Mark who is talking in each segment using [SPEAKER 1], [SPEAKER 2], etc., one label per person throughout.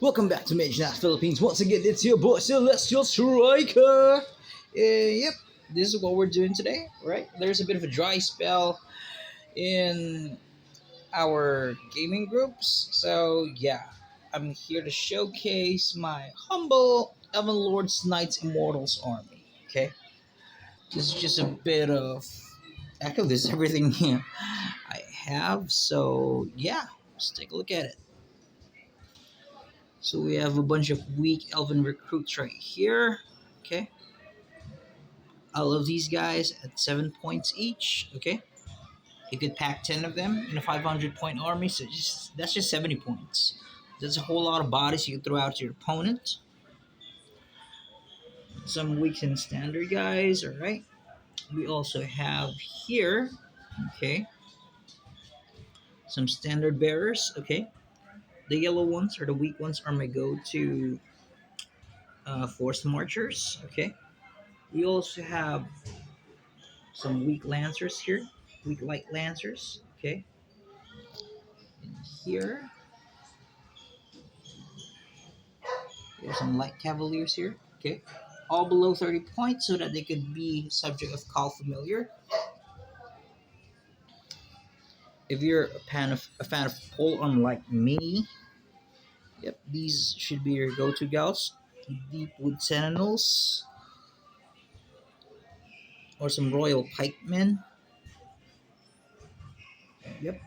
[SPEAKER 1] Welcome back to Mage Knight Philippines. Once again, it's your boy Celestial Striker. Yep, this is what we're doing today, right? There's a bit of a dry spell in our gaming groups, so yeah, I'm here to showcase my humble Elven Lord's Knights Immortals army. Okay, this is just a bit of actually this is everything here I have. So yeah, let's take a look at it. So we have a bunch of weak elven recruits right here. Okay. All of these guys at 7 points each. Okay. You could pack 10 of them in a 500 point army. So that's just 70 points. That's a whole lot of bodies you can throw out to your opponent. Some weak and standard guys. Alright. We also have here. Okay. Some standard bearers. Okay. The yellow ones or the weak ones are my go-to force marchers. Okay. We also have some weak lancers here, weak light lancers. Okay, and here we have some light cavaliers here. Okay, all below 30 points so that they could be subject of call familiar. If you're a fan of pole arm like me, yep, these should be your go-to gals. Deep wood sentinels or some royal pikemen. Yep.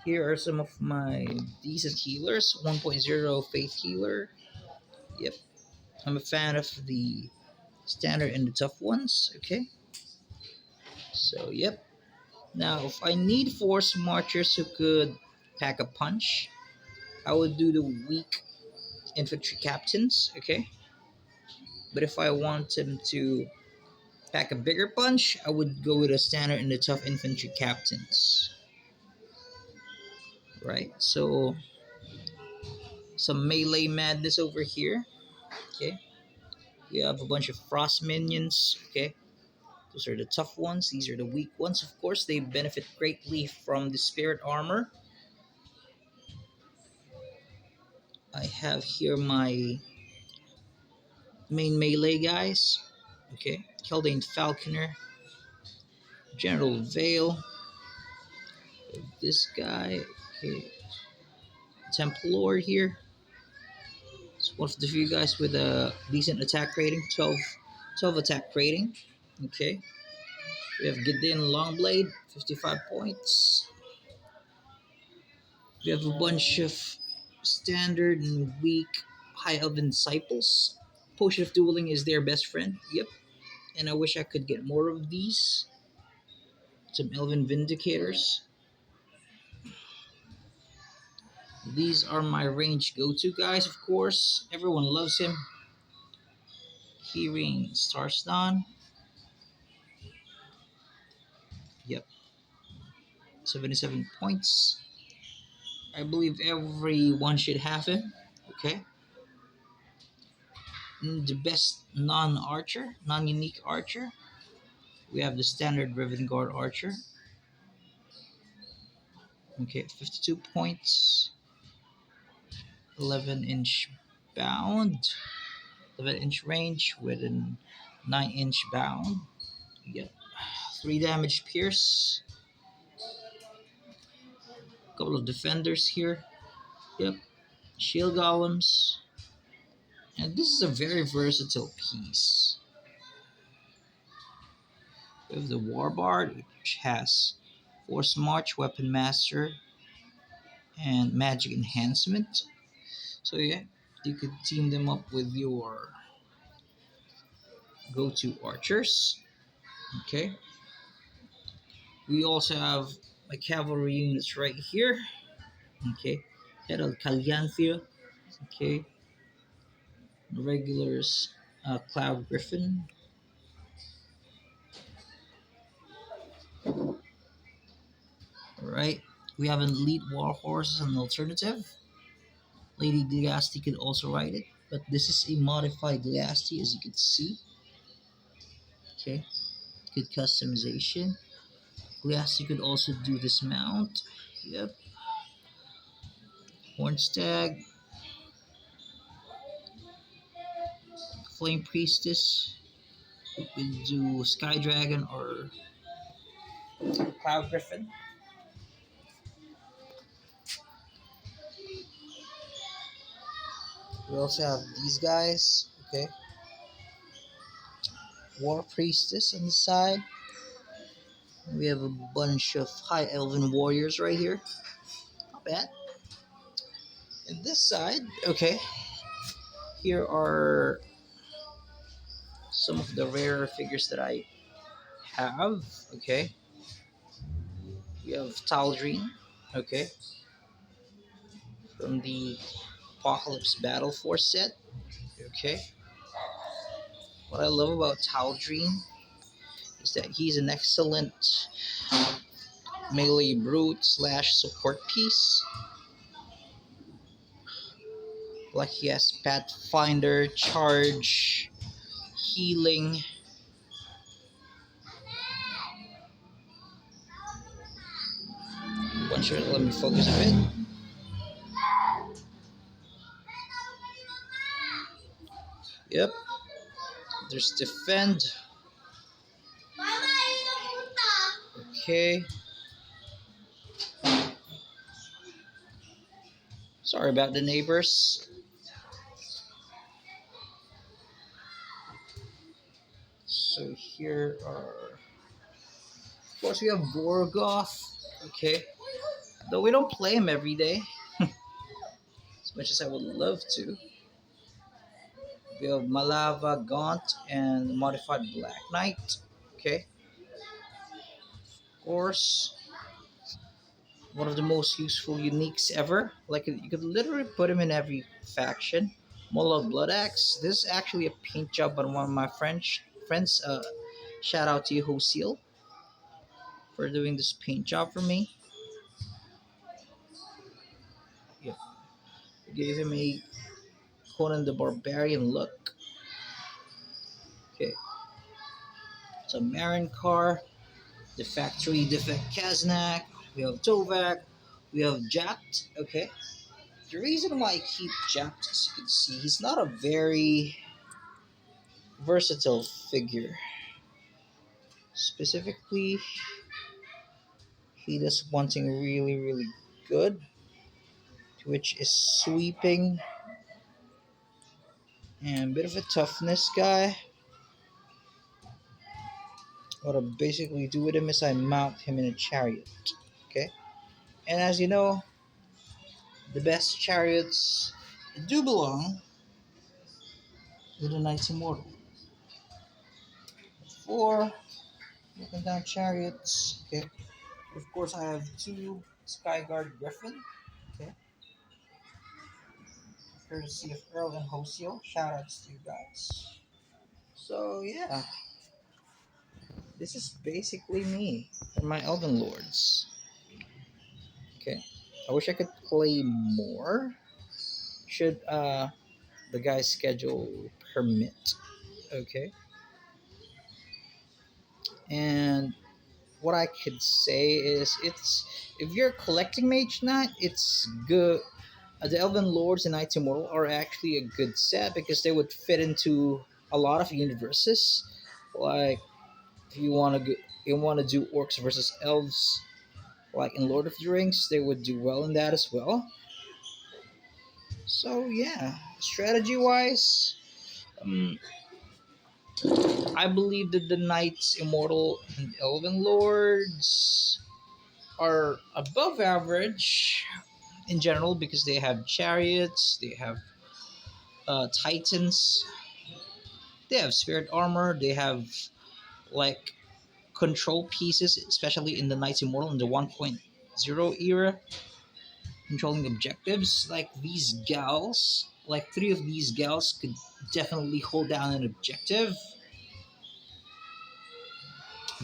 [SPEAKER 1] Here are some of my decent healers. 1.0 faith healer. Yep. I'm a fan of the standard and the tough ones. Okay, so yep. Now if I need force marchers who could pack a punch, I would do the weak infantry captains. Okay, but if I want them to pack a bigger punch, I would go with the standard and the tough infantry captains. Right, so some melee madness over here. Okay, we have a bunch of frost minions. Okay, those are the tough ones. These are the weak ones. Of course, they benefit greatly from the spirit armor. I have here my main melee guys. Okay, Haldane Falconer, General Vale, this guy. Okay, Templar here. It's one of the few guys with a decent attack rating, 12 attack rating. Okay, we have Gideon Longblade, 55 points. We have a bunch of standard and weak high elven disciples. Potion of Dueling is their best friend. Yep, and I wish I could get more of these. Some Elven Vindicators. These are my range go-to guys, of course. Everyone loves him. Hearing Starstan. Yep. 77 points. I believe everyone should have him. Okay. The best non-archer, non-unique archer. We have the standard Riven Guard archer. Okay, 52 points. 11-inch bound. 11-inch range with a 9-inch bound. Yep. 3 damage pierce. Couple of defenders here. Yep. Shield golems. And this is a very versatile piece. We have the Warbard, which has Force March, Weapon Master, and Magic Enhancement. So yeah, you could team them up with your go-to archers. Okay. We also have my cavalry units right here. Okay. Head of Calyanthia. Okay. Regulars, Cloud Griffin. Alright. We have an elite war horse as an alternative. Lady Gliasti could also ride it, but this is a modified Gliasti as you can see. Okay. Good customization. Gliasti could also do this mount. Yep. Horn Stag, Flame Priestess. We could do Sky Dragon or Cloud Griffin. We also have these guys. Okay, War Priestess on the side. We have a bunch of High Elven warriors right here. Not bad. And this side, okay, here are some of the rarer figures that I have. Okay, we have Tal'Drin. Okay, from the Apocalypse Battle Force set. Okay, what I love about Tal'Drin is that he's an excellent melee brute slash support piece. Like he has Pathfinder, Charge, Healing. Once you're, let me focus a bit. Yep, there's Defend. Okay, sorry about the neighbors. So here are, of course, we have Gorgoth. Okay, though we don't play him every day, as much as I would love to. We have Malava Gaunt and Modified Black Knight. Okay, of course, one of the most useful uniques ever. Like you could literally put him in every faction. Mola Blood Axe. This is actually a paint job by one of my friends. Shout out to you, Hosil, for doing this paint job for me. Yeah, gave him a Conan the Barbarian look. Okay, so Marin Car, the Factory Defect Kaznak. We have Tovak. We have Jacked. Okay, the reason why I keep Jacked, as you can see, he's not a very versatile figure. Specifically, he does one thing really, really good, which is sweeping and a bit of a toughness guy. What I basically do with him is I mount him in a chariot. Okay, and as you know, the best chariots do belong to the Knights Immortal. Four looking down chariots. Okay, of course I have two Skyguard Griffin. Okay, courtesy of Earl and Hosiel. Shout outs to you guys. So yeah, this is basically me and my Elven Lords. Okay, I wish I could play more. Should the guy's schedule permit? Okay, and what I could say is it's if you're collecting Mage Knight, it's good. The Elven Lords and Knights Immortal are actually a good set because they would fit into a lot of universes. Like if you want to do orcs versus elves, like in Lord of the Rings, they would do well in that as well. So yeah, strategy wise, um, I believe that the Knights Immortal and Elven Lords are above average in general because they have chariots, they have titans, they have spirit armor, they have like control pieces, especially in the Knights Immortal in the 1.0 era, controlling objectives. Like these gals, like three of these gals could definitely hold down an objective.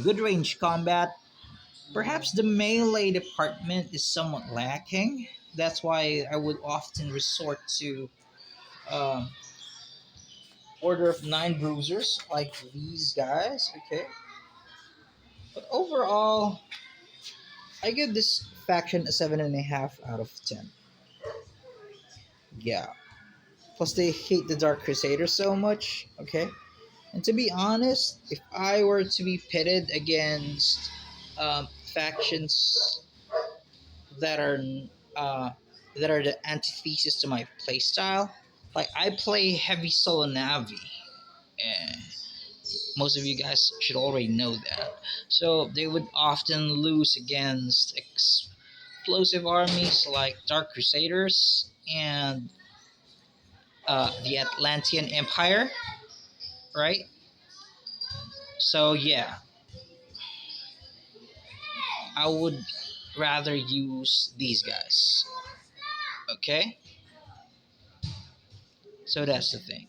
[SPEAKER 1] Good range combat. Perhaps the melee department is somewhat lacking. That's why I would often resort to um, Order of Nine Bruisers, like these guys. Okay, but overall, I give this faction a 7.5 out of 10. Yeah. Plus, they hate the Dark Crusader so much. Okay. And to be honest, if I were to be pitted against factions that are uh, that are the antithesis to my playstyle, like I play heavy solo Navi, and most of you guys should already know that. So they would often lose against explosive armies like Dark Crusaders and the Atlantean Empire, right? So yeah, I would rather use these guys. Okay, so that's the thing.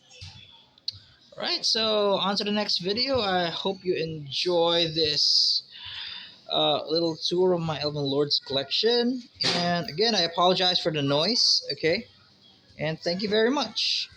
[SPEAKER 1] All right, so on to the next video. I hope you enjoy this little tour of my Elven Lords collection. And again, I apologize for the noise. Okay, and thank you very much.